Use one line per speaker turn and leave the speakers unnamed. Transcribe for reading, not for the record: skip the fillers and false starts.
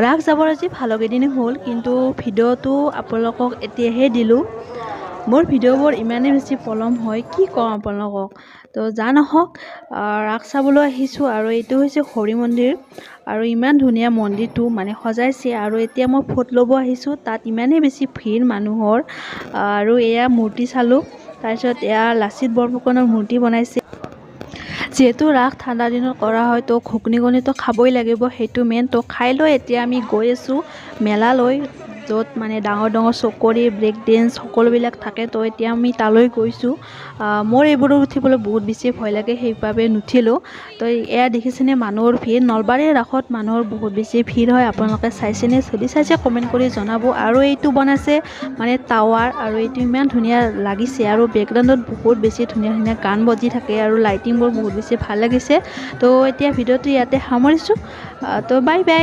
ৰাস যাবৰ আজি ভালকেইদিন হ'ল, কিন্তু ভিডিঅ'টো আপোনালোকক এতিয়াহে দিলোঁ। মোৰ ভিডিঅ'বোৰ ইমানেই বেছি পলম হয়, কি কওঁ আপোনালোকক। তো যা নহওক, ৰাস চাবলৈ আহিছোঁ আৰু এইটো হৈছে হৰি মন্দিৰ। আৰু ইমান ধুনীয়া মন্দিৰটো মানে সজাইছে। আৰু এতিয়া মই ফটো ল'ব আহিছোঁ, তাত ইমানেই বেছি ভিৰ মানুহৰ। আৰু এয়া মূৰ্তি চালোঁ। তাৰপিছত এয়া লাচিত বৰফুকনৰ মূৰ্তি বনাইছে। যিহেতু ৰাস ঠাণ্ডা দিনত কৰা হয়, তো ঘুগনিটো খাবই লাগিব, সেইটো মেইন। তো খাই লৈ এতিয়া আমি গৈ আছোঁ মেলালৈ, য'ত মানে ডাঙৰ ডাঙৰ চকৰি, ব্ৰেক ডেন্স সকলোবিলাক থাকে। তো এতিয়া আমি তালৈ গৈছোঁ। মোৰ এইবোৰত উঠিবলৈ বহুত বেছি ভয় লাগে, সেইবাবে নুঠিলোঁ। তো এয়া দেখিছেনে মানুহৰ ভিৰ। নলবাৰীৰ ৰাসত মানুহৰ বহুত বেছি ভিৰ হয়, আপোনালোকে চাইছেনে? যদি চাইছে কমেণ্ট কৰি জনাব। আৰু এইটো বনাইছে মানে টাৱাৰ, আৰু এইটো ইমান ধুনীয়া লাগিছে। আৰু বেকগ্ৰাউণ্ডত বহুত বেছি ধুনীয়া ধুনীয়া গান বাজি থাকে, আৰু লাইটিংবোৰ বহুত বেছি ভাল লাগিছে। তো এতিয়া ভিডিঅ'টো ইয়াতে সামৰিছোঁ। তো বাই বাই।